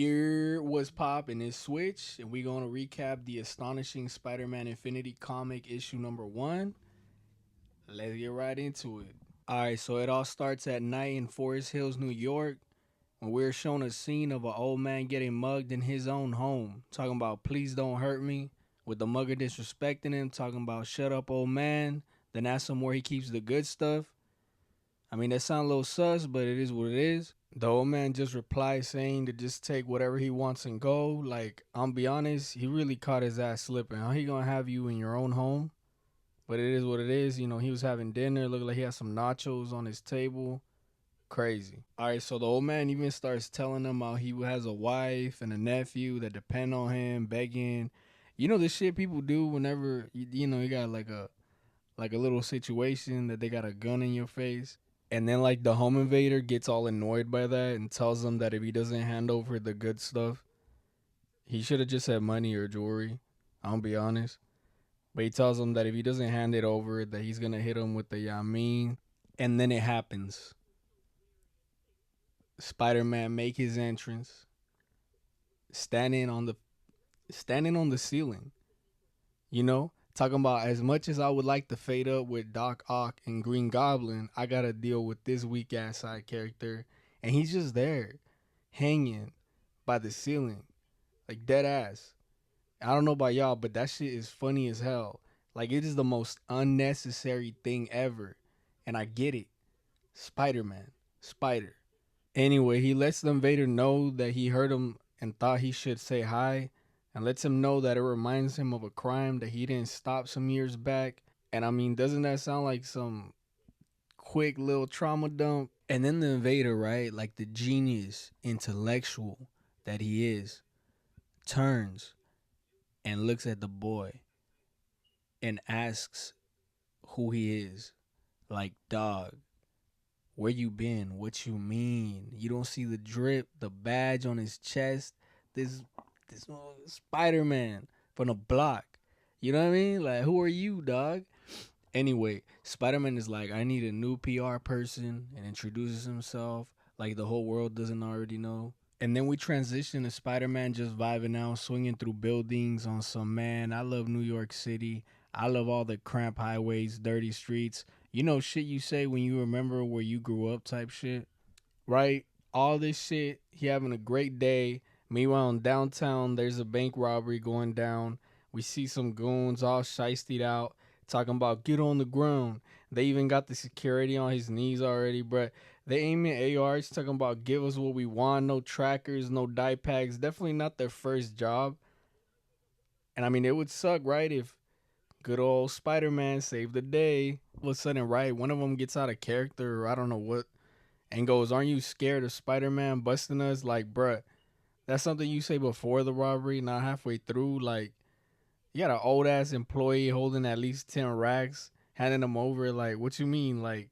Here was Pop and his Switch, and we're gonna recap the Astonishing Spider-Man Infinity comic issue number 1. Let's get right into it. Alright, so it all starts at night in Forest Hills, New York, when we're shown a scene of an old man getting mugged in his own home, talking about please don't hurt me, with the mugger disrespecting him, talking about shut up old man, then ask him where he keeps the good stuff. I mean, that sounds a little sus, but it is what it is. The old man just replied saying to just take whatever he wants and go. Like, I'm be honest, he really caught his ass slipping. How he gonna have you in your own home? But it is what it is. You know, he was having dinner. Looked like he had some nachos on his table. Crazy. All right, so the old man even starts telling him how he has a wife and a nephew that depend on him, begging. You know the shit people do whenever you got like a little situation that they got a gun in your face. And then like the home invader gets all annoyed by that and tells him that if he doesn't hand over the good stuff, he should have just had money or jewelry. I'll be honest. But he tells him that if he doesn't hand it over, that he's gonna hit him with the Yamin. And then it happens. Spider-Man make his entrance, standing on the standing on the ceiling. You know, talking about as much as I would like to fade up with Doc Ock and Green Goblin, I gotta deal with this weak ass side character, and he's just there, hanging by the ceiling, like dead ass. I don't know about y'all, but that shit is funny as hell. Like it is the most unnecessary thing ever, and I get it. Spider Man, Spider. Anyway, he lets the invader know that he heard him and thought he should say hi, and lets him know that it reminds him of a crime that he didn't stop some years back. And I mean, doesn't that sound like some quick little trauma dump? And then the invader, right, like the genius intellectual that he is, turns and looks at the boy and asks who he is. Like, dog, where you been? What you mean? You don't see the drip, the badge on his chest? This this Spider Man from the block. You know what I mean? Like, who are you, dog? Anyway, Spider Man is like, I need a new PR person and introduces himself like the whole world doesn't already know. And then we transition to Spider Man just vibing out, swinging through buildings on some man. I love New York City. I love all the cramped highways, dirty streets. You know, shit you say when you remember where you grew up type shit, right? All this shit. He having a great day. Meanwhile, in downtown, there's a bank robbery going down. We see some goons all shiested out, talking about get on the ground. They even got the security on his knees already, bruh. They aiming ARs, talking about give us what we want. No trackers, no die packs. Definitely not their first job. And I mean, it would suck, right, if good old Spider-Man saved the day. All of a sudden, right, one of them gets out of character, or I don't know what, and goes, "Aren't you scared of Spider-Man busting us?" Like, bruh, that's something you say before the robbery, not halfway through. Like, you got an old ass employee holding at least 10 racks, handing them over. Like, what you mean? Like,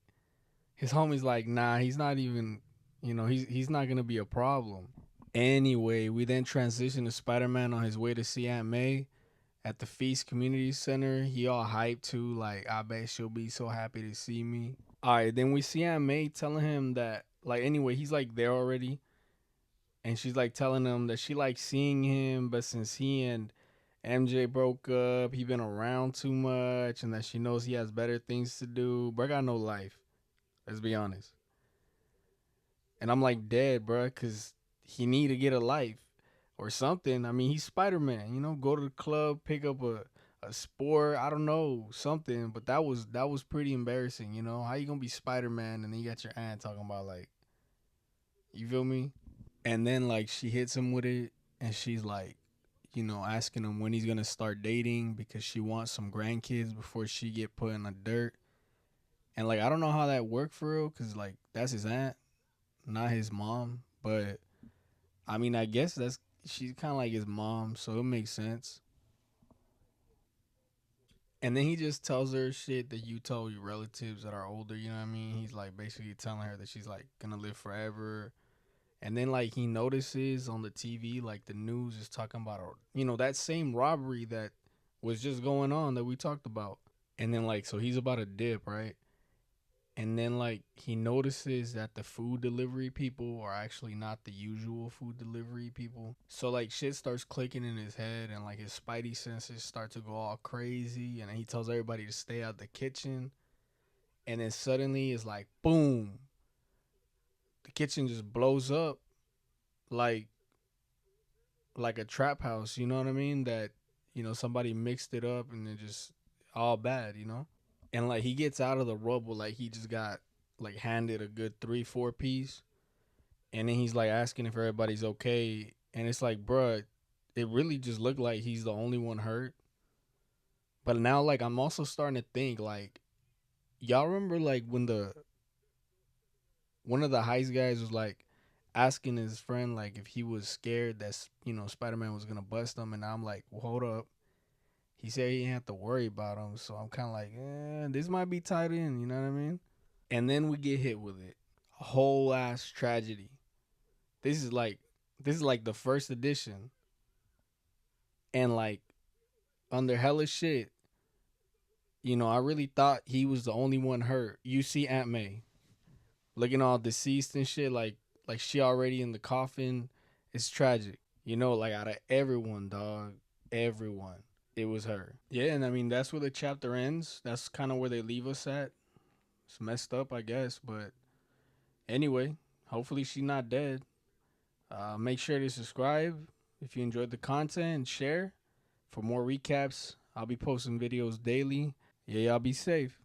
his homie's like, nah, he's not even, he's not gonna be a problem. Anyway, we then transition to Spider-Man on his way to see Aunt May at the Feast Community Center. He all hyped too, like, I bet she'll be so happy to see me. All right, then we see Aunt May telling him that, like, anyway, he's like there already, and she's like telling him that she likes seeing him, but since he and MJ broke up, he been around too much, and that she knows he has better things to do. Bro, got no life. Let's be honest. And I'm like dead, bro, cause he need to get a life or something. I mean, he's Spider Man. You know, go to the club, pick up a sport. I don't know something, but that was pretty embarrassing. You know, how you gonna be Spider Man and then you got your aunt talking about like, you feel me? And then like she hits him with it, and she's like, asking him when he's gonna start dating because she wants some grandkids before she get put in the dirt. And like I don't know how that worked for real, cause like that's his aunt, not his mom. But I mean, I guess that's she's kind of like his mom, so it makes sense. And then he just tells her shit that you told your relatives that are older. You know what I mean? He's like basically telling her that she's like gonna live forever. And then like he notices on the TV, like the news is talking about, that same robbery that was just going on that we talked about. And then like so he's about to dip, right? And then like he notices that the food delivery people are actually not the usual food delivery people. So like shit starts clicking in his head, and like his spidey senses start to go all crazy, and then he tells everybody to stay out the kitchen. And then suddenly it's like boom, the kitchen just blows up like like a trap house, you know what I mean? That, somebody mixed it up and it just all bad, you know? And like he gets out of the rubble like he just got like handed a good 3-4 piece, and then he's like asking if everybody's okay, and it's like, bruh, it really just looked like he's the only one hurt. But now like I'm also starting to think like, y'all remember like when the one of the heist guys was like asking his friend like if he was scared that Spider-Man was gonna bust him, and I'm like, well, hold up. He said he didn't have to worry about him, so I'm kind of like, this might be tied in. You know what I mean? And then we get hit with it, a whole ass tragedy. This is like the first edition, and like under hella shit. I really thought he was the only one hurt. You see Aunt May looking all deceased and shit, like she already in the coffin. It's tragic. Like out of everyone, dog, everyone, it was her. Yeah, and I mean that's where the chapter ends. That's kind of where they leave us at. It's messed up, I guess, but anyway, hopefully she's not dead. Make sure to subscribe if you enjoyed the content and share for more recaps. I'll be posting videos daily. Yeah, y'all be safe.